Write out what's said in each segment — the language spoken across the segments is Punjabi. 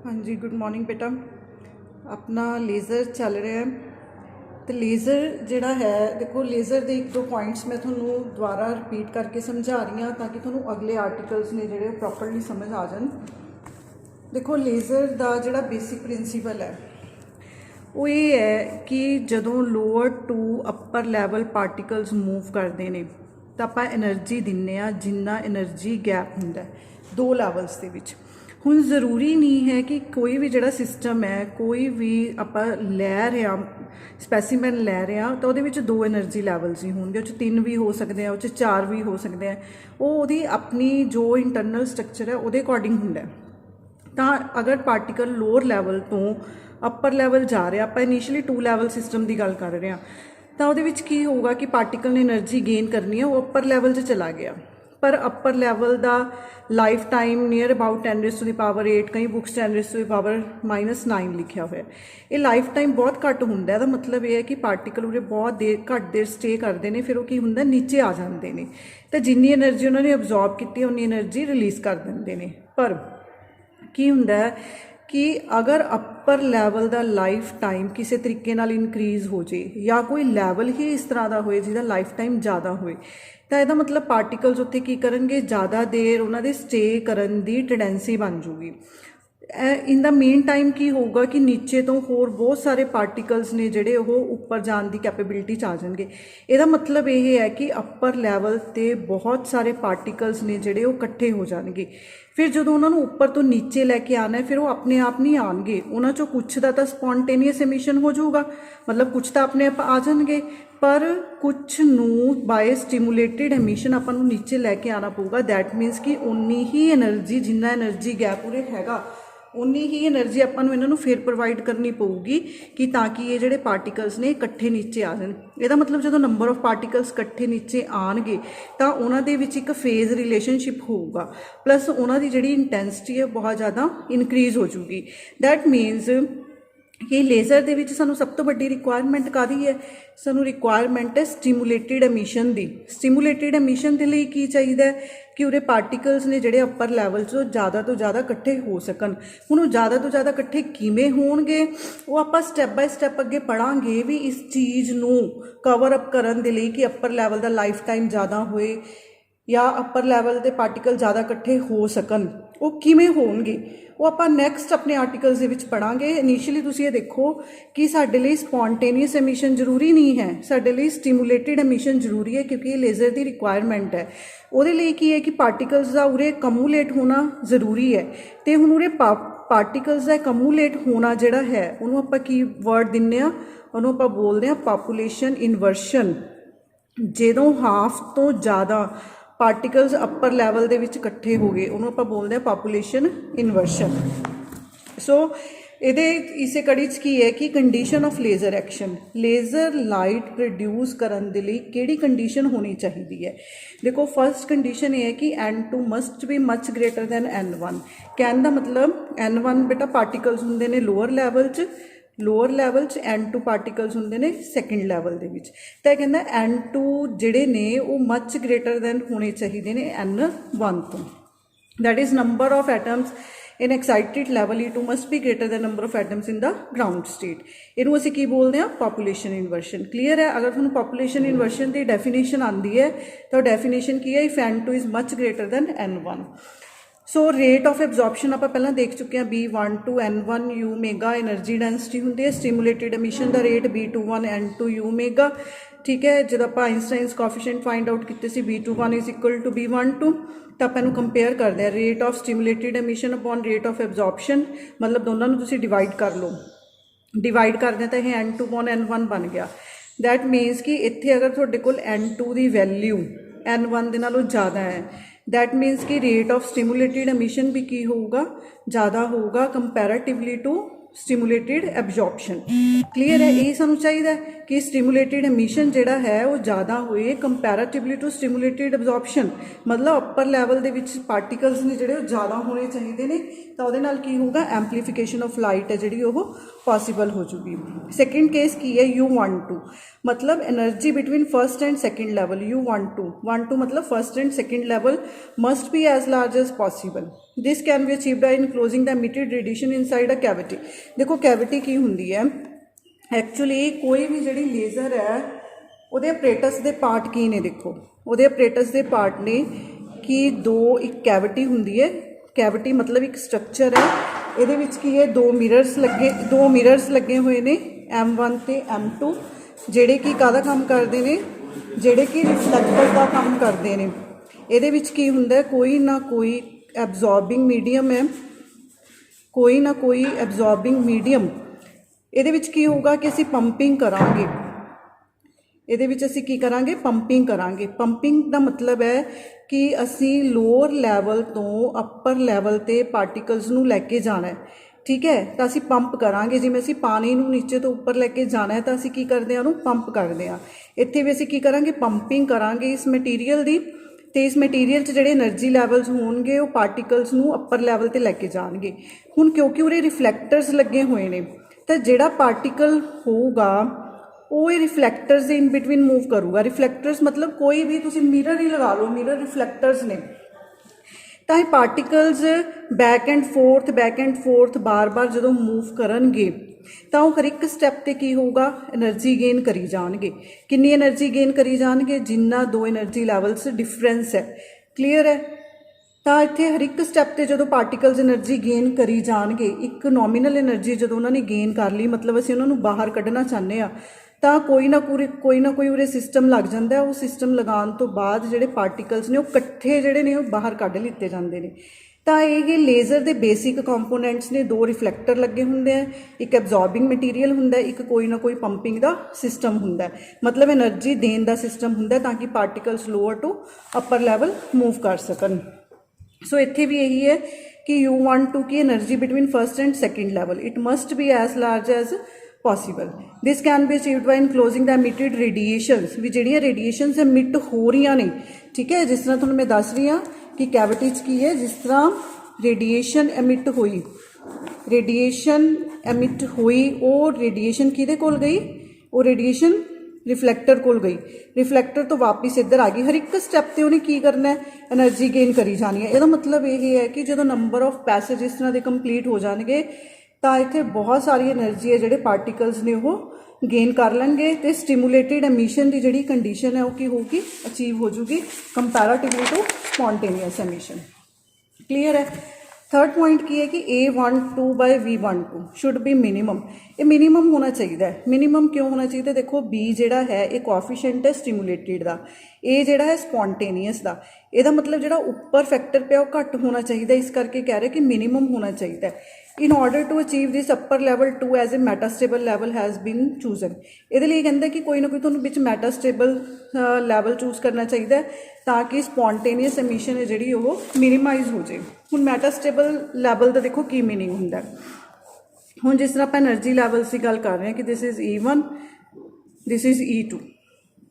हाँ जी, गुड मॉर्निंग बेटा। अपना लेज़र चल रहा है तो लेज़र जिहड़ा है, देखो लेज़र के एक दो पॉइंट्स मैं थोनों दोबारा रिपीट करके समझा रही हाँ ताकि थोनों अगले आर्टिकल्स ने जिहड़े प्रॉपरली समझ आ जान। देखो लेज़र का जिहड़ा बेसिक प्रिंसीपल है वो ये है कि जदों lower to upper level particles move करते हैं तो आप एनर्जी दिन्ने आ जिन्ना एनर्जी गैप हुंदा दो लैवल्स दे विच। हुण ज़रूरी नहीं है कि कोई भी जिहड़ा सिस्टम है, कोई भी आपां लै रहे स्पैसीमैन लै रहे हैं तो उहदे विच दो एनर्जी लैवल्स ही होणगे, उह 'च 3 भी हो सकते हैं, उह 'च 4 भी हो सकते हैं। वो उहदी अपनी जो इंटरनल स्ट्रक्चर है उहदे अकॉर्डिंग हुंदा है। तो अगर पार्टिकल लोअर लैवल तो अपर लैवल जा रहा, आप इनिशियली 2 लैवल सिस्टम की गल कर रहे हैं तो उहदे विच की होगा कि पार्टिकल ने एनर्जी गेन करनी है, वो अपर लैवल च चला गया। पर अपर लैवल का लाइफ टाइम नियर अबाउट 10⁻8, कई बुक्स 10⁻⁻9 लिखा हुआ है। ये लाइफ टाइम बहुत घट होंगे, तो मतलब यह है कि पार्टिकल उरे बहुत देर घट देर स्टे करते हैं, फिर वो की होंगे नीचे आ जाते हैं तो जिनी एनर्जी उन्होंने अब्जॉर्ब की उन्नी एनर्जी रिलीज़ कर देंगे ने। पर की होंगे कि अगर अपर लैवल का लाइफ टाइम किसी तरीके नाल इनक्रीज़ हो जाए या कोई लैवल ही इस तरह का होए जिसका लाइफ टाइम ज़्यादा होए तो यदा मतलब पार्टिकल्स उत्थे की करनगे, ज़्यादा देर उन्होंने स्टे करन दी टेंडेंसी बन जूगी। इन द मेन टाइम की होगा कि नीचे तो होर बहुत सारे पार्टिकल्स ने जिहड़े वो उपर जाने की कैपेबिलिटी च आ जाएंगे। ਇਹਦਾ मतलब ये है कि अपर लैवल ते बहुत सारे पार्टिकल्स ने जिहड़े वो इकट्ठे हो जाएंगे। फिर जो उन्होंने उपर तो नीचे लैके आना है फिर वो अपने आप नहीं आएंगे, उन्होंने चो कुछ का तो स्पॉन्टेनियस एमिशन हो जाऊगा, मतलब कुछ तो अपने आप आ जाएंगे, पर कुछ नू बाय स्टिमुलेटिड एमिशन अपन नू नीचे लैके आना पऊगा। दैट मीनस कि उन्नी ही एनर्जी जिन्ना एनर्जी गैप उरे हैगा उन्नी ही एनर्जी अपन इन्हों फिर प्रोवाइड करनी पऊगी कि ताकि ये जोड़े पार्टिकल्स ने इकट्ठे नीचे आ जाए। यदा मतलब जो नंबर ऑफ पार्टिकल्स इकट्ठे नीचे आएंगे तो उन्होंने एक फेज रिलेशनशिप होगा, प्लस उन्होंने जी इंटेंसिटी है बहुत ज़्यादा इनक्रीज़ हो जूगी। दैट मीनस कि लेज़र के सानू सब तो वड्डी रिक्वायरमेंट कादी है, सानू रिक्वायरमेंट है स्टिमुलेटिड एमिशन की। स्टिमुलेटिड एमिशन के लिए की चाहिए कि उरे पार्टिकल्स ने जिहड़े अपर लैवल तो ज़्यादा इकट्ठे हो सकन। हुण ज़्यादा तो ज़्यादा इकट्ठे किवें होणगे वो आपां स्टैप बाय स्टैप अगे पढ़ांगे भी इस चीज़ नू कवर अप करन दे लई कि अपर लैवल का लाइफ टाइम ज़्यादा होए या अपर लैवल के पार्टिकल ज़्यादा इकट्ठे हो सकन, वो किवें होणगे वो आप नैक्सट अपने आर्टिकल्स के पढ़ांगे। इनिशियली तुसीं ये देखो कि साडे लई स्पॉन्टेनियस एमिशन जरूरी नहीं है, साडे लई स्टिमुलेटिड एमिशन जरूरी है क्योंकि ये लेज़र की रिक्वायरमेंट है। उहदे लई की है कि पार्टिकल्स का उरे कमूलेट होना जरूरी है। तो हुण उरे पार्टिकल्स का कमूलेट होना जिहड़ा है उन्होंने आपां की वर्ड दिन्ने आ, उन्होंने आपां बोलदे आ पॉपूलेशन इनवर्शन। जदों हाफ तो ज़्यादा पार्टिकल्स अपर लैवल के इकट्ठे हो गए उन्होंने आप बोलते हैं पॉपूलेशन इनवर्शन। सो ये इस कड़ी की है कि condition of laser action, laser light produce करने के लिए किहड़ी कंडीशन होनी चाहिए है। देखो फर्स्ट कंडीशन ये है कि N2 must be much greater than N1। कहने का मतलब N1 बेटा पार्टिकल्स होंगे ने लोअर लैवल च N2 पार्टिकल्स होंगे ने सैकेंड लैवल के विच। तो कहना N2 जिहड़े ने वो मच ग्रेटर दैन होने चाहिए ने N1 तो। That is number of atoms in excited level E2 must be greater than number of atoms in the ground state. इनू असीं की बोलते हैं पॉपूलेशन इनवर्शन। क्लीयर है। अगर तुहानूं पॉपूलेशन इनवर्शन की डेफिनेशन आती है तो डेफिनेशन की है if N2 is much greater than N1। So rate of absorption आप पहला देख चुके हैं B12 N1 U mega energy density होंगी है। स्टिमुलेटिड एमिशन का rate B21 N2 U mega. ठीक है, जो आप आइंस्टाइन्स कोएफिशिएंट फाइंड आउट किए B21 is equal to B12 तो आप इन्हू कंपेयर करते हैं rate of stimulated emission upon rate of absorption, मतलब दोनों तुसीं डिवाइड कर लो, डिवाइड करते तो यह N2 अपॉन N1 बन गया। दैट मीनस कि इत्थे अगर तुहाडे कोल N2 की वैल्यू N1 दे नालों ज़्यादा है दैट मीनस कि रेट ऑफ स्टिमुलेटिड एमिशन भी की होगा ज़्यादा होगा कंपैरेटिवली टू स्टिमुलेटिड एब्जॉर्प्शन। क्लीयर है। ये सानू चाहिए कि स्टिमुलेटिड एमिशन जिहड़ा है वो ज़्यादा होए कंपैरेटिवली टू स्टिमुलेटिड एब्जॉर्प्शन, मतलब अपर लैवल के विच पार्टिकल्स ने जिहड़े ज़्यादा होने चाहिए ने तो उहदे नाल की होगा एम्पलीफिकेशन ऑफ लाइट है जिहड़ी वो पॉसीबल हो जूगी। सैकेंड केस की है U12, मतलब energy between first and second level. U12 मतलब first and second level must be as large as possible. This can be achieved in closing the emitted radiation inside a cavity. देखो कैविटी की हुंदी है एक्चुअली, कोई भी जिहड़ी लेज़र है ਉਹਦੇ ਆਪਰੇਟਸ ਦੇ ਪਾर्ट की ने, देखो ਉਹਦੇ ਆਪਰੇਟਸ ਦੇ पार्ट ने कि दो, एक कैविटी हुंदी है, कैविटी मतलब एक स्ट्रक्चर है, ਇਹਦੇ ਵਿੱਚ ਕੀ ਹੈ दो मिरर्स लगे हुए ने M1 ਤੇ M2 ਜਿਹੜੇ ਕਿ ਕਾਹਦਾ ਕੰਮ ਕਰਦੇ ਨੇ, ਜਿਹੜੇ ਕਿ ਰਿਫਲੈਕਟਰ ਦਾ ਕੰਮ ਕਰਦੇ ਨੇ। ਇਹਦੇ ਵਿੱਚ ਕੀ ਹੁੰਦਾ, ਕੋਈ ਨਾ ਕੋਈ ਐਬਜ਼ੌਰਬਿੰਗ ਮੀਡੀਅਮ ਹੈ, ਕੋਈ ਨਾ ਕੋਈ ਐਬਜ਼ੌਰਬਿੰਗ ਮੀਡੀਅਮ। ਇਹਦੇ ਵਿੱਚ ਕੀ ਹੋਊਗਾ ਕਿ ਅਸੀਂ ਪੰਪਿੰਗ ਕਰਾਂਗੇ, ਇਹਦੇ ਵਿੱਚ ਅਸੀਂ ਕੀ ਕਰਾਂਗੇ, ਪੰਪਿੰਗ ਕਰਾਂਗੇ। ਪੰਪਿੰਗ ਦਾ ਮਤਲਬ ਹੈ ਕਿ ਅਸੀਂ ਲੋਅਰ ਲੈਵਲ ਤੋਂ ਅੱਪਰ ਲੈਵਲ 'ਤੇ ਪਾਰਟੀਕਲਸ ਨੂੰ ਲੈ ਕੇ ਜਾਣਾ ਹੈ, ਠੀਕ ਹੈ। ਤਾਂ ਅਸੀਂ ਪੰਪ ਕਰਾਂਗੇ, ਜਿਵੇਂ ਅਸੀਂ ਪਾਣੀ ਨੂੰ ਨੀਚੇ ਤੋਂ ਉੱਪਰ ਲੈ ਕੇ ਜਾਣਾ ਹੈ ਤਾਂ ਅਸੀਂ ਕੀ ਕਰਦੇ ਹਾਂ, ਉਹਨੂੰ ਪੰਪ ਕਰਦੇ ਹਾਂ। ਇੱਥੇ ਵੀ ਅਸੀਂ ਕੀ ਕਰਾਂਗੇ, ਪੰਪਿੰਗ ਕਰਾਂਗੇ ਇਸ ਮਟੀਰੀਅਲ ਦੀ, ਅਤੇ ਇਸ ਮਟੀਰੀਅਲ 'ਚ ਜਿਹੜੇ ਐਨਰਜੀ ਲੈਵਲਸ ਹੋਣਗੇ ਉਹ ਪਾਰਟੀਕਲਸ ਨੂੰ ਅੱਪਰ ਲੈਵਲ 'ਤੇ ਲੈ ਕੇ ਜਾਣਗੇ। ਹੁਣ ਕਿਉਂਕਿ ਉਰੇ ਰਿਫਲੈਕਟਰਸ ਲੱਗੇ ਹੋਏ ਨੇ ਤਾਂ ਜਿਹੜਾ ਪਾਰਟੀਕਲ ਹੋਊਗਾ ਉਹ ਇਹ ਰਿਫਲੈਕਟਰਸ ਦੇ ਇਨ ਬਿਟਵੀਨ ਮੂਵ ਕਰੂਗਾ। ਰਿਫਲੈਕਟਰਸ ਮਤਲਬ ਕੋਈ ਵੀ ਤੁਸੀਂ ਮਿਰਰ ਹੀ ਲਗਾ ਲਓ, ਮਿਰਰ ਰਿਫਲੈਕਟਰਸ ਨੇ। ਤਾਂ ਇਹ ਪਾਰਟੀਕਲਸ ਬੈਕ ਐਂਡ ਫੋਰਥ ਬਾਰ-ਬਾਰ ਜਦੋਂ ਮੂਵ ਕਰਨਗੇ ਤਾਂ ਉਹ ਹਰ ਇੱਕ ਸਟੈਪ 'ਤੇ ਕੀ ਹੋਊਗਾ, એનર્ਜੀ ਗੇਨ ਕਰੀ ਜਾਣਗੇ। ਕਿੰਨੀ એનર્ਜੀ ਗੇਨ ਕਰੀ ਜਾਣਗੇ, ਜਿੰਨਾ ਦੋ એનર્ਜੀ ਲੈਵਲਸ ਡਿਫਰੈਂਸ ਹੈ। ਕਲੀਅਰ ਹੈ। ਤਾਂ ਇੱਥੇ ਹਰ ਇੱਕ ਸਟੈਪ 'ਤੇ ਜਦੋਂ ਪਾਰਟੀਕਲਸ એનર્ਜੀ ਗੇਨ ਕਰੀ ਜਾਣਗੇ, ਇੱਕ ਨੋਮੀਨਲ એનર્ਜੀ ਜਦੋਂ ਉਹਨਾਂ ਨੇ ਗੇਨ ਕਰ ਲਈ, ਮਤਲਬ ਅਸੀਂ ਉਹਨਾਂ ਨੂੰ ਬਾਹਰ ਕੱਢਣਾ ਚਾਹੁੰਦੇ ਹਾਂ, ਤਾਂ ਕੋਈ ਨਾ ਕੋਈ ਉਰੇ ਸਿਸਟਮ ਲੱਗ ਜਾਂਦਾ। ਉਹ ਸਿਸਟਮ ਲਗਾਉਣ ਤੋਂ ਬਾਅਦ ਜਿਹੜੇ ਪਾਰਟੀਕਲਸ ਨੇ ਉਹ ਇਕੱਠੇ ਜਿਹੜੇ ਨੇ ਉਹ ਬਾਹਰ ਕੱਢ ਲਿੱਤੇ ਜਾਂਦੇ ਨੇ। ਤਾਂ ਇਹ ਲੇਜ਼ਰ ਦੇ ਬੇਸਿਕ ਕੰਪੋਨੈਂਟਸ ਨੇ, ਦੋ ਰਿਫਲੈਕਟਰ ਲੱਗੇ ਹੁੰਦੇ ਆ, ਇੱਕ ਐਬਜ਼ੌਰਬਿੰਗ ਮਟੀਰੀਅਲ ਹੁੰਦਾ, ਇੱਕ ਕੋਈ ਨਾ ਕੋਈ ਪੰਪਿੰਗ ਦਾ ਸਿਸਟਮ ਹੁੰਦਾ, ਮਤਲਬ એનર્ਜੀ ਦੇਣ ਦਾ ਸਿਸਟਮ ਹੁੰਦਾ ਤਾਂ ਕਿ particles lower to upper level move ਕਰ ਸਕਣ। ਸੋ ਇੱਥੇ ਵੀ ਇਹੀ ਹੈ ਕਿ U12 की energy between first and second level it must be as large as possible. This can be achieved by enclosing the emitted radiations, भी ਜਿਹੜੀਆਂ रेडिएशनस एमिट हो रही ने, ठीक है। जिस तरह ਤੁਹਾਨੂੰ मैं दस रही हाँ कि कैविटी च की है, जिस तरह रेडिएशन एमिट हुई, रेडिएशन एमिट हुई, वो रेडिएशन किहदे कोल गई, वो रेडिएशन रिफ्लैक्टर कोल गई, रिफ्लैक्टर तो वापस इधर आ गई। हर एक स्टैप ते उन्हें की करना है, एनर्जी गेन करी जानी है। ਇਹਦਾ मतलब ये है कि जो नंबर ऑफ पैसेज इस तरह के कंप्लीट हो जाएंगे ਤਾਂ ਇੱਥੇ ਬਹੁਤ ਸਾਰੀ એનર્ਜੀ ਹੈ ਜਿਹੜੇ ਪਾਰਟੀਕਲਸ ਨੇ ਉਹ ਗੇਨ ਕਰ ਲੈਣਗੇ ਅਤੇ ਸਟੀਮੂਲੇਟਿਡ ਐਮਿਸ਼ਨ ਦੀ ਜਿਹੜੀ ਕੰਡੀਸ਼ਨ ਹੈ ਉਹ ਕੀ ਹੋਊਗੀ, ਅਚੀਵ ਹੋ ਜੂਗੀ comparatively to spontaneous emission. Clear ਹੈ। थर्ड पॉइंट की है कि A12 by V12 should be minimum. ये मिनीमम होना चाहिए। मिनीमम क्यों होना चाहिए, देखो B जोड़ा है ये कोएफिशिएंट है स्टिमुलेटिड का, A जोड़ा है स्पॉन्टेनियस का। ਇਹਦਾ मतलब ਜਿਹੜਾ ਉੱਪਰ ਫੈਕਟਰ ਪਿਆ ਉਹ ਘੱਟ ਹੋਣਾ ਚਾਹੀਦਾ, ਇਸ ਕਰਕੇ ਕਹਿ ਰਹੇ ਕਿ ਮਿਨੀਮਮ ਹੋਣਾ ਚਾਹੀਦਾ। In order to achieve this upper level 2 as a metastable level has been chosen. ਇਹਦੇ ਲਈ ਕਹਿੰਦਾ ਕਿ ਕੋਈ ਨਾ ਕੋਈ ਤੁਹਾਨੂੰ ਵਿੱਚ ਮੈਟਾਸਟੇਬਲ ਲੈਵਲ ਚੂਜ਼ ਕਰਨਾ ਚਾਹੀਦਾ ਤਾਂ ਕਿ ਸਪੌਂਟੇਨੀਅਸ ਐਮਿਸ਼ਨ ਹੈ ਜਿਹੜੀ ਉਹ ਮਿਨੀਮਾਈਜ਼ ਹੋ ਜਾਏ। ਹੁਣ ਮੈਟਾਸਟੇਬਲ ਲੈਵਲ ਦਾ ਦੇਖੋ ਕੀ ਮੀਨਿੰਗ ਹੁੰਦਾ। ਹੁਣ ਜਿਸ ਤਰ੍ਹਾਂ ਆਪਾਂ એનર્ਜੀ ਲੈਵਲਸ ਦੀ ਗੱਲ ਕਰ ਰਹੇ ਹਾਂ ਕਿ this is E1, this is E2,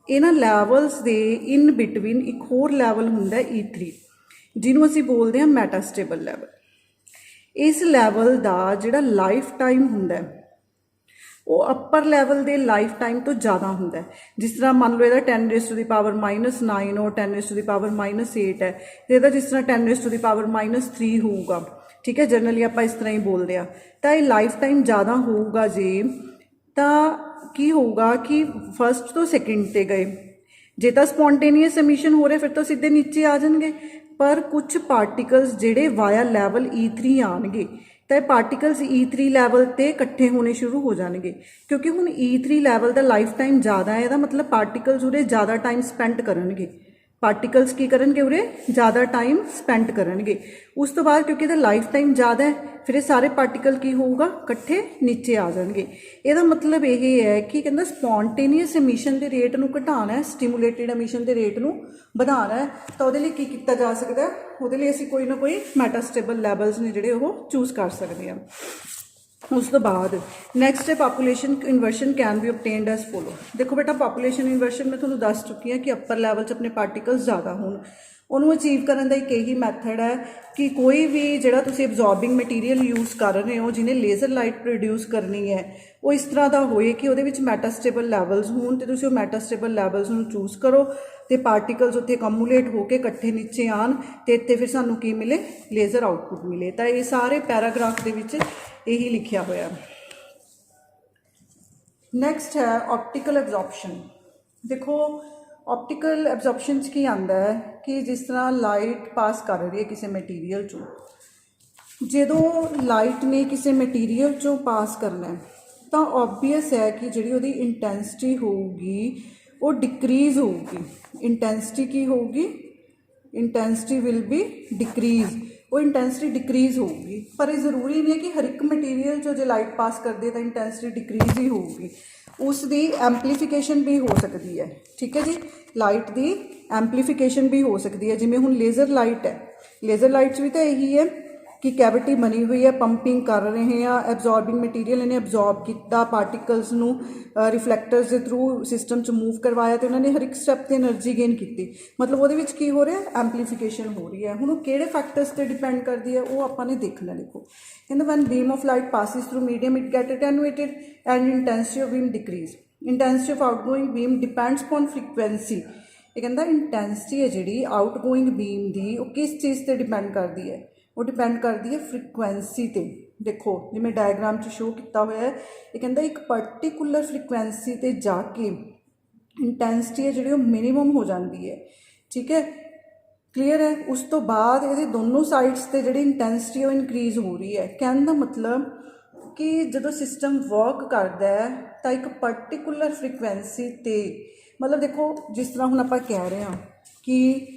ਇਹਨਾਂ ਲੈਵਲਸ ਦੇ ਇਨ ਬਿਟਵੀਨ ਇੱਕ ਹੋਰ ਲੈਵਲ ਹੁੰਦਾ E3 ਜਿਹਨੂੰ ਅਸੀਂ ਬੋਲਦੇ ਹਾਂ ਮੈਟਾਸਟੇਬਲ ਲੈਵਲ। ਇਸ ਲੈਵਲ ਦਾ ਜਿਹੜਾ ਲਾਈਫ ਟਾਈਮ ਹੁੰਦਾ ਉਹ ਅੱਪਰ ਲੈਵਲ ਦੇ ਲਾਈਫ ਟਾਈਮ ਤੋਂ ਜ਼ਿਆਦਾ ਹੁੰਦਾ। ਜਿਸ ਤਰ੍ਹਾਂ ਮੰਨ ਲਓ ਇਹਦਾ 10⁻⁹ ਔਰ 10⁻⁸ ਹੈ, ਤੇ ਇਹਦਾ ਜਿਸ ਤਰ੍ਹਾਂ 10⁻³ ਹੋਊਗਾ, ਠੀਕ ਹੈ। ਜਨਰਲੀ ਆਪਾਂ ਇਸ ਤਰ੍ਹਾਂ ਹੀ ਬੋਲਦੇ ਹਾਂ। ਤਾਂ ਇਹ ਲਾਈਫ ਟਾਈਮ ਜ਼ਿਆਦਾ ਹੋਊਗਾ ਜੇ ਤਾਂ ਕੀ ਹੋਊਗਾ ਕਿ ਫਸਟ ਤੋਂ ਸੈਕਿੰਡ 'ਤੇ ਗਏ, ਜੇ ਤਾਂ ਸਪੌਂਟੇਨੀਅਸ ਐਮਿਸ਼ਨ ਹੋ ਰਿਹਾ ਫਿਰ ਤਾਂ ਸਿੱਧੇ ਨੀਚੇ ਆ ਜਾਣਗੇ। ਪਰ ਕੁਛ ਪਾਰਟੀਕਲਸ ਜਿਹੜੇ ਵਾਇਆ ਲੈਵਲ E3 ਆਉਣਗੇ ਤਾਂ ਇਹ ਪਾਰਟੀਕਲਸ E3 ਲੈਵਲ 'ਤੇ ਇਕੱਠੇ ਹੋਣੇ ਸ਼ੁਰੂ ਹੋ ਜਾਣਗੇ, ਕਿਉਂਕਿ ਹੁਣ E3 ਲੈਵਲ ਦਾ ਲਾਈਫ ਟਾਈਮ ਜ਼ਿਆਦਾ ਹੈ। ਇਹਦਾ ਮਤਲਬ ਪਾਰਟੀਕਲਸ ਉਰੇ ਜ਼ਿਆਦਾ ਟਾਈਮ ਸਪੈਂਡ ਕਰਨਗੇ, ਪਾਰਟੀਕਲਸ ਕੀ ਕਰਨਗੇ ਉਰੇ ਜ਼ਿਆਦਾ ਟਾਈਮ ਸਪੈਂਡ ਕਰਨਗੇ। ਉਸ ਤੋਂ ਬਾਅਦ ਕਿਉਂਕਿ ਇਹਦਾ ਲਾਈਫ ਟਾਈਮ ਜ਼ਿਆਦਾ ਹੈ ਫਿਰ ਇਹ ਸਾਰੇ ਪਾਰਟੀਕਲ ਕੀ ਹੋਊਗਾ, ਇਕੱਠੇ ਨੀਚੇ ਆ ਜਾਣਗੇ। ਇਹਦਾ ਮਤਲਬ ਇਹ ਹੈ ਕਿ ਕਹਿੰਦਾ ਸਪੌਂਟੇਨੀਅਸ ਐਮਿਸ਼ਨ ਦੇ ਰੇਟ ਨੂੰ ਘਟਾਉਣਾ ਹੈ, ਸਟੀਮੂਲੇਟਿਡ ਐਮਿਸ਼ਨ ਦੇ ਰੇਟ ਨੂੰ ਵਧਾਉਣਾ ਹੈ। ਤਾਂ ਉਹਦੇ ਲਈ ਕੀ ਕੀਤਾ ਜਾ ਸਕਦਾ, ਉਹਦੇ ਲਈ ਅਸੀਂ ਕੋਈ ਨਾ ਕੋਈ ਮੈਟਾਸਟੇਬਲ ਲੈਵਲਸ ਨੇ ਜਿਹੜੇ ਉਹ ਚੂਜ਼ ਕਰ ਸਕਦੇ ਹਾਂ। ਉਸ ਤੋਂ ਬਾਅਦ ਨੈਕਸਟ ਹੈ population inversion can be obtained as follow. ਦੇਖੋ ਬੇਟਾ ਪਾਪੂਲੇਸ਼ਨ ਇਨਵਰਸ਼ਨ ਮੈਂ ਤੁਹਾਨੂੰ ਦੱਸ ਚੁੱਕੀ ਹਾਂ ਕਿ ਅੱਪਰ ਲੈਵਲ 'ਚ ਆਪਣੇ ਪਾਰਟੀਕਲਸ ਜ਼ਿਆਦਾ ਹੋਣ, ਉਹਨੂੰ ਅਚੀਵ ਕਰਨ ਦਾ ਇੱਕ ਇਹੀ ਮੈਥਡ ਹੈ ਕਿ ਕੋਈ ਵੀ ਜਿਹੜਾ ਤੁਸੀਂ ਅਬਜ਼ੋਰਬਿੰਗ ਮਟੀਰੀਅਲ ਯੂਜ਼ ਕਰ ਰਹੇ ਹੋ ਜਿਹਨੇ ਲੇਜ਼ਰ ਲਾਈਟ ਪ੍ਰੋਡਿਊਸ ਕਰਨੀ ਹੈ ਉਹ ਇਸ ਤਰ੍ਹਾਂ ਦਾ ਹੋਏ ਕਿ ਉਹਦੇ ਵਿੱਚ ਮੈਟਾਸਟੇਬਲ ਲੈਵਲਸ ਹੋਣ ਅਤੇ ਤੁਸੀਂ ਉਹ ਮੈਟਾਸਟੇਬਲ ਲੈਵਲਸ ਨੂੰ ਚੂਜ਼ ਕਰੋ ਅਤੇ ਪਾਰਟੀਕਲਸ ਉੱਥੇ ਕਮੂਲੇਟ ਹੋ ਕੇ ਇਕੱਠੇ ਨੀਚੇ ਆਉਣ ਅਤੇ ਇੱਥੇ ਫਿਰ ਸਾਨੂੰ ਕੀ ਮਿਲੇ ਲੇਜ਼ਰ ਆਊਟਪੁੱਟ ਮਿਲੇ। ਤਾਂ ਇਹ ਸਾਰੇ ਪੈਰਾਗ੍ਰਾਫ ਦੇ ਵਿੱਚ ਇਹੀ ਲਿਖਿਆ ਹੋਇਆ। ਨੈਕਸਟ ਹੈ ਆਪਟੀਕਲ ਐਬਜ਼ੋਰਪਸ਼ਨ। ਦੇਖੋ ਆਪਟੀਕਲ ਐਬਜ਼ੋਰਪਸ਼ਨ 'ਚ ਕੀ ਆਉਂਦਾ ਹੈ ਕਿ ਜਿਸ ਤਰ੍ਹਾਂ ਲਾਈਟ ਪਾਸ ਕਰ ਰਹੀ ਹੈ ਕਿਸੇ ਮਟੀਰੀਅਲ 'ਚੋਂ, ਜਦੋਂ ਲਾਈਟ ਨੇ ਕਿਸੇ ਮਟੀਰੀਅਲ 'ਚੋਂ ਪਾਸ ਕਰਨਾ ਤਾਂ ਓਬਵੀਅਸ ਹੈ ਕਿ ਜਿਹੜੀ ਉਹਦੀ ਇੰਟੈਂਸਿਟੀ ਹੋਊਗੀ ਉਹ ਡਿਕਰੀਜ਼ ਹੋਊਗੀ। ਇੰਟੈਂਸਿਟੀ ਕੀ ਹੋਊਗੀ? Intensity will be decrease. ਉਹ ਇੰਟੈਂਸਿਟੀ ਡਿਕਰੀਜ਼ ਹੋਊਗੀ, ਪਰ ਇਹ ਜ਼ਰੂਰੀ ਨਹੀਂ ਹੈ ਕਿ ਹਰ ਇੱਕ ਮਟੀਰੀਅਲ 'ਚੋਂ ਜੇ ਲਾਈਟ ਪਾਸ ਕਰਦੇ ਤਾਂ ਇੰਟੈਂਸਿਟੀ ਡਿਕਰੀਜ਼ ਹੀ ਹੋਊਗੀ। ਉਸ ਦੀ ਐਂਪਲੀਫਿਕੇਸ਼ਨ ਵੀ ਹੋ ਸਕਦੀ ਹੈ। ਠੀਕ ਹੈ ਜੀ, ਲਾਈਟ ਦੀ ਐਂਪਲੀਫਿਕੇਸ਼ਨ ਵੀ ਹੋ ਸਕਦੀ ਹੈ। ਜਿਵੇਂ ਹੁਣ ਲੇਜ਼ਰ ਲਾਈਟ ਹੈ, ਲੇਜ਼ਰ ਲਾਈਟ 'ਚ ਵੀ ਤਾਂ ਇਹੀ ਹੈ ਕਿ ਕੈਵਿਟੀ ਬਣੀ ਹੋਈ ਹੈ, ਪੰਪਿੰਗ ਕਰ ਰਹੇ ਹਾਂ, ਐਬਜ਼ੋਰਬਿੰਗ ਮਟੀਰੀਅਲ ਇਹਨੇ ਐਬਜ਼ੋਰਬ ਕੀਤਾ, ਪਾਰਟੀਕਲਸ ਨੂੰ ਰਿਫਲੈਕਟਰਸ ਦੇ ਥਰੂ ਸਿਸਟਮ 'ਚ ਮੂਵ ਕਰਵਾਇਆ ਅਤੇ ਉਹਨਾਂ ਨੇ ਹਰ ਇੱਕ ਸਟੈਪ 'ਤੇ એનર્ਜੀ ਗੇਨ ਕੀਤੀ। ਮਤਲਬ ਉਹਦੇ ਵਿੱਚ ਕੀ ਹੋ ਰਿਹਾ? ਐਂਪਲੀਫਿਕੇਸ਼ਨ ਹੋ ਰਹੀ ਹੈ। ਹੁਣ ਉਹ ਕਿਹੜੇ ਫੈਕਟਰਸ 'ਤੇ ਡਿਪੈਂਡ ਕਰਦੀ ਹੈ ਉਹ ਆਪਾਂ ਨੇ ਦੇਖਣਾ। ਦੇਖੋ ਕਹਿੰਦਾ when beam of light passes through medium it get attenuated and intensity of beam decrease. Intensity of outgoing beam depends upon frequency. ਇਹ ਕਹਿੰਦਾ ਇੰਟੈਂਸਿਟੀ ਹੈ ਜਿਹੜੀ ਆਊਟਗੋਇੰਗ ਬੀਮ ਦੀ ਉਹ ਕਿਸ ਚੀਜ਼ 'ਤੇ ਡਿਪੈਂਡ ਕਰਦੀ ਹੈ? ਉਹ ਡਿਪੈਂਡ ਕਰਦੀ ਹੈ ਫ੍ਰੀਕੁਐਂਸੀ 'ਤੇ। ਦੇਖੋ ਜਿਵੇਂ ਡਾਇਗਰਾਮ 'ਚ ਸ਼ੋ ਕੀਤਾ ਹੋਇਆ ਹੈ, ਇਹ ਕਹਿੰਦਾ ਇੱਕ ਪਰਟੀਕੂਲਰ ਫ੍ਰੀਕੁਐਂਸੀ 'ਤੇ ਜਾ ਕੇ ਇੰਟੈਂਸਿਟੀ ਹੈ ਜਿਹੜੀ ਉਹ ਮਿਨੀਮਮ ਹੋ ਜਾਂਦੀ ਹੈ। ਠੀਕ ਹੈ, ਕਲੀਅਰ ਹੈ। ਉਸ ਤੋਂ ਬਾਅਦ ਇਹਦੇ ਦੋਨੋਂ ਸਾਈਡਸ 'ਤੇ ਜਿਹੜੀ ਇੰਟੈਂਸਿਟੀ ਉਹ ਇਨਕਰੀਜ਼ ਹੋ ਰਹੀ ਹੈ। ਕਹਿਣ ਦਾ ਮਤਲਬ ਕਿ ਜਦੋਂ ਸਿਸਟਮ ਵਰਕ ਕਰਦਾ ਹੈ ਤਾਂ ਇੱਕ ਪਰਟੀਕੂਲਰ ਫ੍ਰੀਕੁਐਂਸੀ 'ਤੇ, ਮਤਲਬ ਦੇਖੋ ਜਿਸ ਤਰ੍ਹਾਂ ਹੁਣ ਆਪਾਂ ਕਹਿ ਰਹੇ ਹਾਂ ਕਿ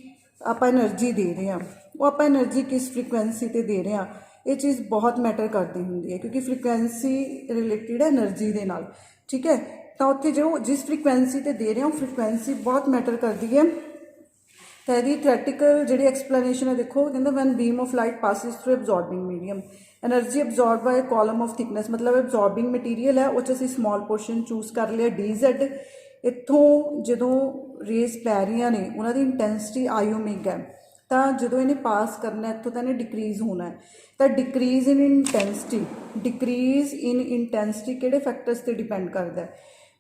ਆਪਾਂ એનર્ਜੀ ਦੇ ਰਹੇ ਹਾਂ, ਉਹ ਆਪਾਂ એનર્ਜੀ ਕਿਸ ਫ੍ਰੀਕੁਐਂਸੀ 'ਤੇ ਦੇ ਰਹੇ ਹਾਂ, ਇਹ ਚੀਜ਼ ਬਹੁਤ ਮੈਟਰ ਕਰਦੀ ਹੁੰਦੀ ਹੈ ਕਿਉਂਕਿ ਫ੍ਰੀਕੁਐਂਸੀ ਰਿਲੇਟਿਡ ਹੈ એનર્ਜੀ ਦੇ ਨਾਲ। ਠੀਕ ਹੈ, ਤਾਂ ਉੱਥੇ ਜੋ ਜਿਸ ਫ੍ਰੀਕੁਐਂਸੀ 'ਤੇ ਦੇ ਰਹੇ ਹਾਂ ਉਹ ਫ੍ਰੀਕੁਐਂਸੀ ਬਹੁਤ ਮੈਟਰ ਕਰਦੀ ਹੈ। ਤਾਂ ਇਹਦੀ ਥਿਓਰੈਟੀਕਲ ਜਿਹੜੀ ਐਕਸਪਲੇਨੇਸ਼ਨ ਹੈ, ਦੇਖੋ ਕਹਿੰਦਾ when beam of light passes through absorbing medium energy absorb by column of thickness. ਮਤਲਬ ਐਬਜ਼ੋਰਬਿੰਗ ਮਟੀਰੀਅਲ ਹੈ ਉਹ 'ਚ ਅਸੀਂ ਸਮਾਲ ਪੋਰਸ਼ਨ ਚੂਜ਼ ਕਰ ਲਿਆ DZ। ਇੱਥੋਂ ਜਦੋਂ ਰੇਜ਼ ਪੈ ਰਹੀਆਂ ਨੇ ਉਹਨਾਂ ਦੀ ਇੰਟੈਂਸਿਟੀ I ਓਮੇਗਾ ਹੈ, ਤਾਂ ਜਦੋਂ ਇਹਨੇ ਪਾਸ ਕਰਨਾ ਇੱਥੋਂ ਤਾਂ ਇਹਨੇ ਡਿਕਰੀਜ਼ ਹੋਣਾ ਹੈ। ਤਾਂ ਡਿਕਰੀਜ਼ ਇਨ ਇੰਟੈਂਸਿਟੀ, ਡਿਕਰੀਜ਼ ਇਨ ਇੰਟੈਂਸਿਟੀ ਕਿਹੜੇ ਫੈਕਟਰਸ 'ਤੇ ਡਿਪੈਂਡ ਕਰਦਾ ਹੈ?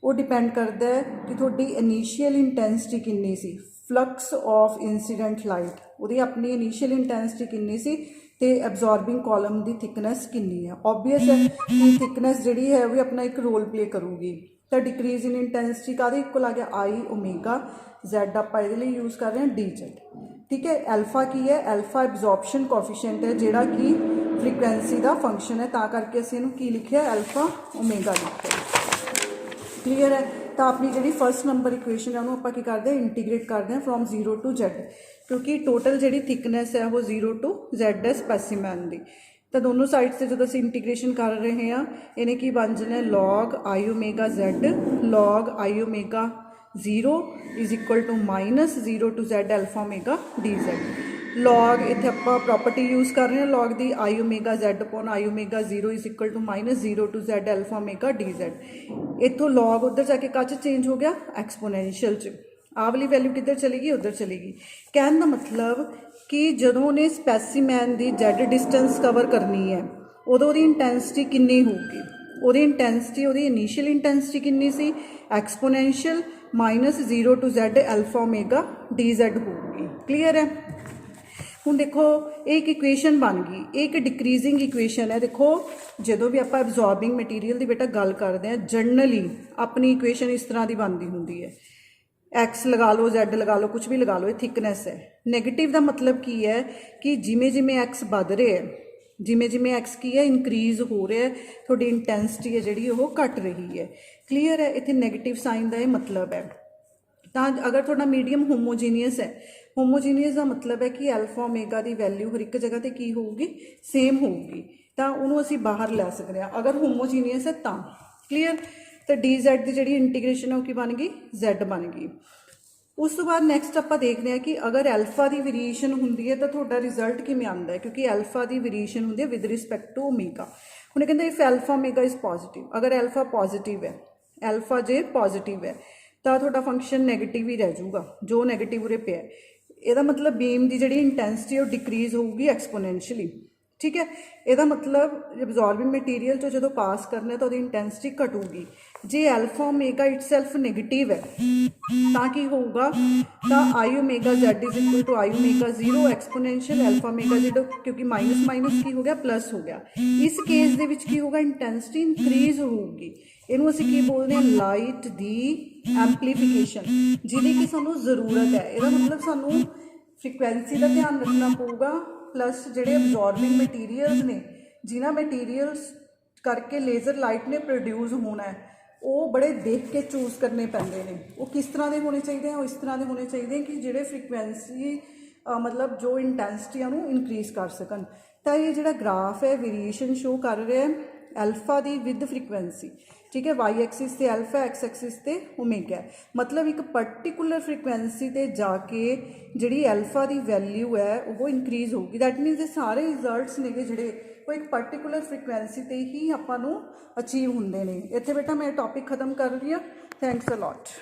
ਉਹ ਡਿਪੈਂਡ ਕਰਦਾ ਹੈ ਕਿ ਤੁਹਾਡੀ ਇਨੀਸ਼ੀਅਲ ਇੰਟੈਂਸਿਟੀ ਕਿੰਨੀ ਸੀ, ਫਲਕਸ ਆਫ ਇੰਸੀਡੈਂਟ ਲਾਈਟ, ਉਹਦੀ ਆਪਣੀ ਇਨੀਸ਼ੀਅਲ ਇੰਟੈਂਸਿਟੀ ਕਿੰਨੀ ਸੀ ਅਤੇ ਐਬਜ਼ੋਰਬਿੰਗ ਕਾਲਮ ਦੀ ਥਿਕਨੈਸ ਕਿੰਨੀ ਹੈ। ਓਬਵੀਅਸ ਹੈ ਕਿ ਥਿਕਨੈਸ ਜਿਹੜੀ ਹੈ ਉਹ ਵੀ ਆਪਣਾ ਇੱਕ ਰੋਲ ਪਲੇ ਕਰੂਗੀ। ਤਾਂ ਡਿਕਰੀਜ਼ ਇਨ ਇੰਟੈਂਸਿਟੀ ਕਾਹਦੇ ਇਕੁਅਲ ਆ ਗਿਆ? I omega Z। ਆਪਾਂ ਇਹਦੇ ਲਈ ਯੂਜ਼ ਕਰ ਰਹੇ ਹਾਂ DZ। ਠੀਕ ਹੈ, ਐਲਫਾ ਕੀ ਹੈ? ਐਲਫਾ ਐਬਜ਼ੋਰਪਸ਼ਨ ਕੋਫੀਸ਼ੀਐਂਟ ਹੈ ਜਿਹੜਾ ਕਿ ਫ੍ਰੀਕੁਐਂਸੀ ਦਾ ਫੰਕਸ਼ਨ ਹੈ, ਤਾਂ ਕਰਕੇ ਅਸੀਂ ਇਹਨੂੰ ਕੀ ਲਿਖਿਆ? ਐਲਫਾ ਓਮੇਗਾ ਲਿਖਿਆ। ਕਲੀਅਰ ਹੈ। ਤਾਂ ਆਪਣੀ ਜਿਹੜੀ ਫਸਟ ਨੰਬਰ ਇਕੁਏਸ਼ਨ ਹੈ ਉਹਨੂੰ ਆਪਾਂ ਕੀ ਕਰਦੇ ਹਾਂ? ਇੰਟੀਗ੍ਰੇਟ ਕਰਦੇ ਹਾਂ ਫਰੋਮ 0 to Z, ਕਿਉਂਕਿ ਟੋਟਲ ਜਿਹੜੀ ਥਿਕਨੈਸ ਹੈ ਉਹ 0 to Z ਹੈ ਸਪੈਸੀਮੈਨ ਦੀ। ਤਾਂ ਦੋਨੋਂ ਸਾਈਡਸ 'ਤੇ ਜਦੋਂ ਅਸੀਂ ਇੰਟੀਗ੍ਰੇਸ਼ਨ ਕਰ ਰਹੇ ਹਾਂ ਇਹਨੇ ਕੀ ਬਣ ਜਾਣਾ? log I omega Z log I omega 0 is equal to -0 to Z alpha omega DZ। log ਇੱਥੇ ਆਪਾਂ ਪ੍ਰੋਪਰਟੀ ਯੂਜ਼ ਕਰ ਰਹੇ ਹਾਂ log ਦੀ I omega Z upon I omega 0 is equal to -0 to Z alpha omega DZ। ਇੱਥੋਂ log ਉੱਧਰ ਜਾ ਕੇ ਕੱਚ ਚੇਂਜ ਹੋ ਗਿਆ ਐਕਸਪੋਨੈਂਸ਼ੀਅਲ 'ਚ, ਆਹ ਵਾਲੀ ਵੈਲਿਊ ਕਿੱਧਰ ਚਲੀ ਗਈ? ਉੱਧਰ ਚਲੀ ਗਈ। ਕਹਿਣ ਦਾ ਮਤਲਬ ਕਿ ਜਦੋਂ ਉਹਨੇ ਸਪੈਸੀਮੈਨ ਦੀ Z ਡਿਸਟੈਂਸ ਕਵਰ ਕਰਨੀ ਹੈ ਉਦੋਂ ਉਹਦੀ ਇੰਟੈਂਸਿਟੀ ਕਿੰਨੀ ਹੋਊਗੀ? ਉਹਦੀ ਇੰਟੈਂਸਿਟੀ, ਉਹਦੀ ਇਨੀਸ਼ੀਅਲ ਇੰਟੈਂਸਿਟੀ ਕਿੰਨੀ ਸੀ? ਐਕਸਪੋਨੈਂਸ਼ੀਅਲ -0 to Z alpha omega DZ ਹੋਊਗੀ। ਕਲੀਅਰ ਹੈ। ਹੁਣ ਦੇਖੋ ਇਹ ਇੱਕ ਇਕੁਏਸ਼ਨ ਬਣ ਗਈ, ਇਹ ਇੱਕ ਡਿਕਰੀਜ਼ਿੰਗ ਇਕੁਏਸ਼ਨ ਹੈ। ਦੇਖੋ ਜਦੋਂ ਵੀ ਆਪਾਂ ਐਬਜ਼ੋਰਬਿੰਗ ਮਟੀਰੀਅਲ ਦੀ ਬੇਟਾ ਗੱਲ ਕਰਦੇ ਹਾਂ ਜਨਰਲੀ ਆਪਣੀ ਇਕੁਏਸ਼ਨ ਇਸ ਤਰ੍ਹਾਂ ਦੀ ਬਣਦੀ ਹੁੰਦੀ ਹੈ, X ਲਗਾ ਲਓ, Z ਲਗਾ ਲਓ, ਕੁਛ ਵੀ ਲਗਾ ਲਓ, ਇਹ ਥਿਕਨੈਸ ਹੈ। ਨੈਗੇਟਿਵ ਦਾ ਮਤਲਬ ਕੀ ਹੈ ਕਿ ਜਿਵੇਂ ਜਿਵੇਂ X ਵੱਧ ਰਿਹਾ ਹੈ, ਜਿਵੇਂ ਜਿਵੇਂ X ਕੀ ਹੈ ਇਨਕਰੀਜ਼ ਹੋ ਰਿਹਾ, ਤੁਹਾਡੀ ਇੰਟੈਂਸਿਟੀ ਹੈ ਜਿਹੜੀ ਉਹ ਘਟ ਰਹੀ ਹੈ। ਕਲੀਅਰ ਹੈ, ਇੱਥੇ ਨੈਗੇਟਿਵ ਸਾਈਨ ਦਾ ਇਹ ਮਤਲਬ ਹੈ। ਤਾਂ ਅਗਰ ਤੁਹਾਡਾ ਮੀਡੀਅਮ ਹੋਮੋਜੀਨੀਅਸ ਹੈ, ਹੋਮੋਜੀਨੀਅਸ ਦਾ ਮਤਲਬ ਹੈ ਕਿ ਐਲਫਾ ਓਮੇਗਾ ਦੀ ਵੈਲਿਊ ਹਰ ਇੱਕ ਜਗ੍ਹਾ 'ਤੇ ਕੀ ਹੋਊਗੀ? ਸੇਮ ਹੋਊਗੀ, ਤਾਂ ਉਹਨੂੰ ਅਸੀਂ ਬਾਹਰ ਲੈ ਸਕਦੇ ਹਾਂ ਅਗਰ ਹੋਮੋਜੀਨੀਅਸ ਹੈ ਤਾਂ। ਕਲੀਅਰ। ਤਾਂ DZ ਦੀ ਜਿਹੜੀ ਇੰਟੀਗ੍ਰੇਸ਼ਨ ਹੈ ਉਹ ਕੀ ਬਣ ਗਈ? Z ਬਣ ਗਈ। ਉਸ ਤੋਂ ਬਾਅਦ ਨੈਕਸਟ ਆਪਾਂ ਦੇਖਦੇ ਹਾਂ ਕਿ ਅਗਰ ਐਲਫਾ ਦੀ ਵੇਰੀਏਸ਼ਨ ਹੁੰਦੀ ਹੈ ਤਾਂ ਤੁਹਾਡਾ ਰਿਜ਼ਲਟ ਕਿਵੇਂ ਆਉਂਦਾ ਹੈ, ਕਿਉਂਕਿ ਐਲਫਾ ਦੀ ਵੇਰੀਏਸ਼ਨ ਹੁੰਦੀ ਹੈ ਵਿਦ ਰਿਸਪੈਕਟ ਟੂ ਓਮੇਗਾ। ਹੁਣ ਇਹ ਕਹਿੰਦਾ if Alpha omega is positive, ਅਗਰ ਐਲਫਾ ਪੋਜ਼ੀਟਿਵ ਹੈ, ਐਲਫਾ ਜੇ ਪੋਜ਼ੀਟਿਵ ਹੈ ਤਾਂ ਤੁਹਾਡਾ ਫੰਕਸ਼ਨ ਨੈਗੇਟਿਵ ਹੀ ਰਹਿ ਜਾਊਗਾ, ਜੋ ਨੈਗੇਟਿਵ ਉਰੇ ਪਿਆ। ਇਹਦਾ ਮਤਲਬ ਬੀਮ ਦੀ ਜਿਹੜੀ ਇੰਟੈਂਸਿਟੀ ਉਹ ਡਿਕਰੀਜ਼ ਹੋਊਗੀ ਐਕਸਪੋਨੈਂਸ਼ੀਅਲੀ। ठीक है, ਇਹਦਾ मतलब ਐਬਜ਼ੋਰਬਿੰਗ ਮਟੀਰੀਅਲ ਤੋਂ ਜਦੋਂ ਪਾਸ ਕਰਨਾ ਤਾਂ ਉਹਦੀ ਇੰਟੈਂਸਿਟੀ ਘਟੂਗੀ। ਜੇ ਅਲਫਾ ਓਮੇਗਾ ਇਟਸੈਲਫ ਨੈਗੇਟਿਵ ਹੈ ਤਾਂ ਕੀ ਹੋਊਗਾ, ਤਾਂ I omega Z is equal to I omega 0 exponential alpha omega Z, क्योंकि माइनस माइनस की हो गया प्लस हो गया। इस केस ਦੇ ਵਿੱਚ ਕੀ ਹੋਊਗਾ, ਇੰਟੈਂਸਿਟੀ ਇੰਕਰੀਜ਼ ਹੋਊਗੀ। ਇਹਨੂੰ ਅਸੀਂ ਕੀ ਬੋਲਦੇ ਹਾਂ, ਲਾਈਟ ਦੀ ਐਂਪਲੀਫਿਕੇਸ਼ਨ, ਜਿਹਦੀ ਕਿ ਸਾਨੂੰ ਜ਼ਰੂਰਤ ਹੈ। ਇਹਦਾ ਮਤਲਬ ਸਾਨੂੰ ਫ੍ਰੀਕੁਐਂਸੀ ਦਾ ਧਿਆਨ ਰੱਖਣਾ ਪਊਗਾ, ਪਲੱਸ ਜਿਹੜੇ ਅਬਜ਼ੋਰਬਿੰਗ ਮਟੀਰੀਅਲਸ ਨੇ, ਜਿਨ੍ਹਾਂ ਮਟੀਰੀਅਲਸ ਕਰਕੇ ਲੇਜ਼ਰ ਲਾਈਟ ਨੇ ਪ੍ਰੋਡਿਊਸ ਹੋਣਾ ਹੈ, ਉਹ ਬੜੇ ਦੇਖ ਕੇ ਚੂਜ਼ ਕਰਨੇ ਪੈਂਦੇ ਨੇ। ਉਹ ਕਿਸ ਤਰ੍ਹਾਂ ਦੇ ਹੋਣੇ ਚਾਹੀਦੇ ਆ, ਉਹ ਇਸ ਤਰ੍ਹਾਂ ਦੇ ਹੋਣੇ ਚਾਹੀਦੇ ਕਿ ਜਿਹੜੇ ਫ੍ਰੀਕੁਐਂਸੀ ਮਤਲਬ ਜੋ ਇੰਟੈਂਸਿਟੀਆਂ ਨੂੰ ਇਨਕਰੀਜ਼ ਕਰ ਸਕਣ। ਤਾਂ ਇਹ ਜਿਹੜਾ ਗ੍ਰਾਫ ਹੈ ਵੇਰੀਏਸ਼ਨ ਸ਼ੋ ਕਰ ਰਿਹਾ ਐਲਫਾ ਦੀ ਵਿਦ ਫ੍ਰੀਕੁਐਂਸੀ, ਠੀਕ ਹੈ। ਵਾਈ ਐਕਸਿਸ ਤੇ ਐਲਫਾ, ਐਕਸ ਐਕਸਿਸ ਤੇ ਓਮੇਗਾ। ਮਤਲਬ ਇੱਕ ਪਰਟੀਕੂਲਰ ਫ੍ਰੀਕੁਐਂਸੀ ਤੇ ਜਾ ਕੇ ਜਿਹੜੀ ਐਲਫਾ ਦੀ ਵੈਲਿਊ ਹੈ ਉਹ ਇਨਕਰੀਜ਼ ਹੋਊਗੀ। ਦੈਟ ਮੀਨਸ ਇਹ ਸਾਰੇ ਰਿਜ਼ਲਟਸ ਨੇਗੇ ਜਿਹੜੇ ਉਹ ਇੱਕ ਪਰਟੀਕੂਲਰ ਫ੍ਰੀਕੁਐਂਸੀ ਤੇ ਹੀ ਆਪਾਂ ਨੂੰ ਅਚੀਵ ਹੁੰਦੇ ਨੇ। ਇੱਥੇ ਬੇਟਾ ਮੈਂ ਟੌਪਿਕ ਖਤਮ ਕਰ ਰਹੀ ਹਾਂ। Thanks a lot.